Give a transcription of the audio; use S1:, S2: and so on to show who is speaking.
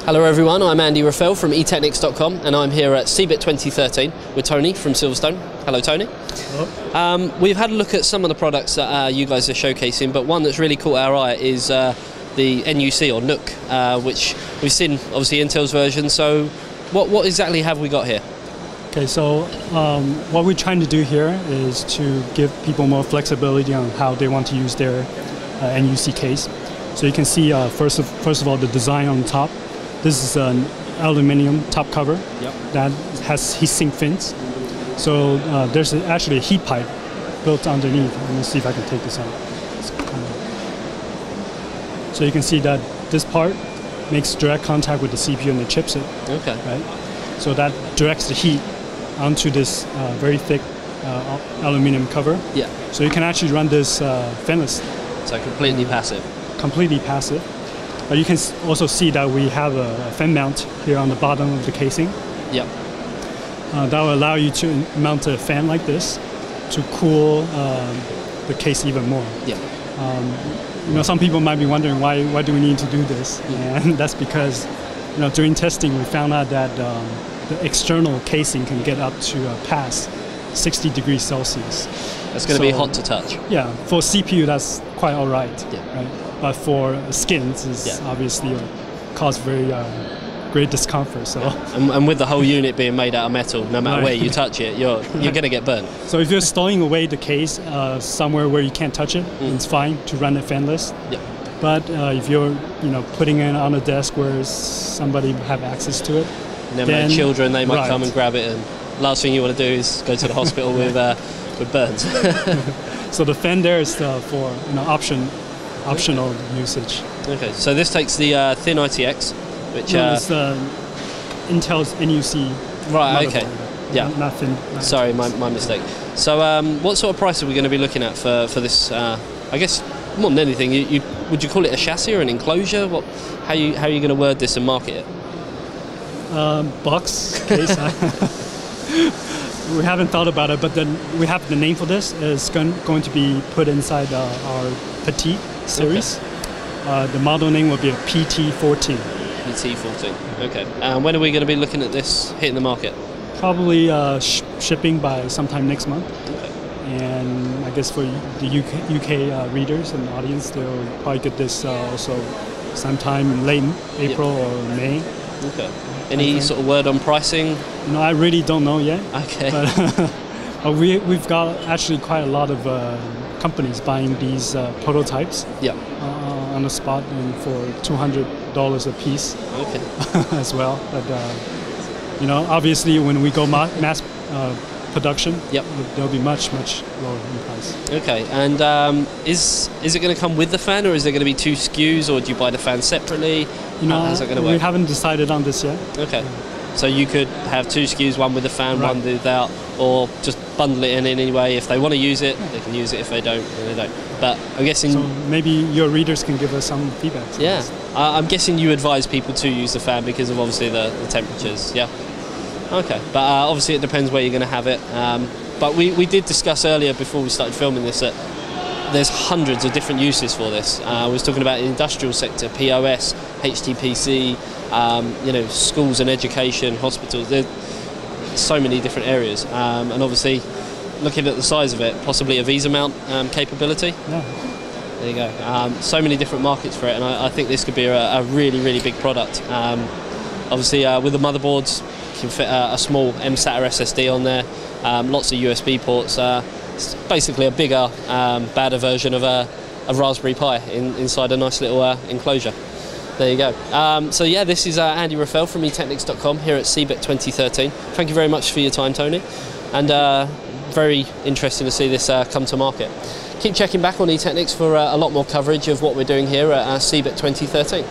S1: Hello everyone, I'm Andy Raffel from eTeknix.com and I'm here at CeBIT 2013 with Tony from Silverstone. Hello Tony.
S2: Hello.
S1: We've had a look at some of the products that you guys are showcasing, but one that's really caught our eye is the NUC or NUC, which we've seen obviously Intel's version. So what exactly have we got here?
S2: Okay, so what we're trying to do here is to give people more flexibility on how they want to use their NUC case. So you can see first of all the design on top. This is an aluminum top cover that has heatsink fins. So there's actually a heat pipe built underneath. Let me see if I can take this out. So you can see that this part makes direct contact with the CPU and the chipset. Okay. Right. So that directs the heat onto this very thick aluminum cover. Yeah. So you can actually run this fanless. So
S1: completely passive.
S2: Completely passive. But you can also see that we have a fan mount here on the bottom of the casing. Yep. That will allow you to mount a fan like this to cool the case even more. Yeah. You know, some people might be wondering why do we need to do this, and that's because during testing we found out that the external casing can get up to past 60 degrees Celsius.
S1: That's going to be hot to touch.
S2: Yeah, for CPU that's quite all right. Yeah. Right? But for skins, it's obviously cause very great discomfort. So
S1: and with the whole unit being made out of metal, no matter where you touch it, you're going to get burnt.
S2: So if you're stowing away the case somewhere where you can't touch it, it's fine to run it fanless. Yeah. But if you're putting it on a desk where somebody have access to it,
S1: then children, they might come and grab it, and last thing you want to do is go to the hospital with burns.
S2: So the fan there is for optional usage.
S1: Okay, so this takes the thin ITX, which
S2: it's Intel's NUC. Right.
S1: Okay. Yeah.
S2: Not thin.
S1: Sorry, my mistake. So, what sort of price are we going to be looking at for this? I guess more than anything, would you call it a chassis or an enclosure? How are you going to word this and market it?
S2: Box case. We haven't thought about it, but then we have the name for this. It's going to be put inside our Petite series. Okay. The model name will be a PT14.
S1: PT14. Okay. And when are we going to be looking at this hitting the market?
S2: Probably shipping by sometime next month. Okay. And I guess for the UK readers and audience, they'll probably get this also sometime in late April or May. Okay.
S1: Any sort of word on pricing?
S2: I really don't know yet. Okay. But we've got actually quite a lot of companies buying these prototypes. Yeah. On the spot and for $200 a piece. Okay. As well. But obviously when we go mass production, there'll be much lower in price.
S1: Okay. And is it going to come with the fan, or is there going to be two SKUs, or do you buy the fan separately? How's that going to work?
S2: We haven't decided on this yet.
S1: Okay. So you could have two SKUs, one with the fan, one without, or just bundle it in any way. If they want to use it, they can use it. If they don't, then they don't. But I'm guessing...
S2: So maybe your readers can give us some feedback.
S1: Yeah. I'm guessing you advise people to use the fan because of obviously the temperatures, yeah? Okay. But obviously it depends where you're going to have it. But we did discuss earlier before we started filming this that there's hundreds of different uses for this. I was talking about the industrial sector, POS, HTPC, schools and education, hospitals. There's so many different areas, and obviously, looking at the size of it, possibly a Visa mount capability. Yeah. There you go. So many different markets for it, and I think this could be a really big product. Obviously, with the motherboards, you can fit a small mSATA SSD on there. Lots of USB ports. It's basically a bigger, badder version of a Raspberry Pi inside a nice little enclosure. There you go. So yeah, this is Andy Raffel from eTeknix.com here at CeBIT 2013. Thank you very much for your time, Tony, and very interesting to see this come to market. Keep checking back on eTeknix for a lot more coverage of what we're doing here at CeBIT 2013.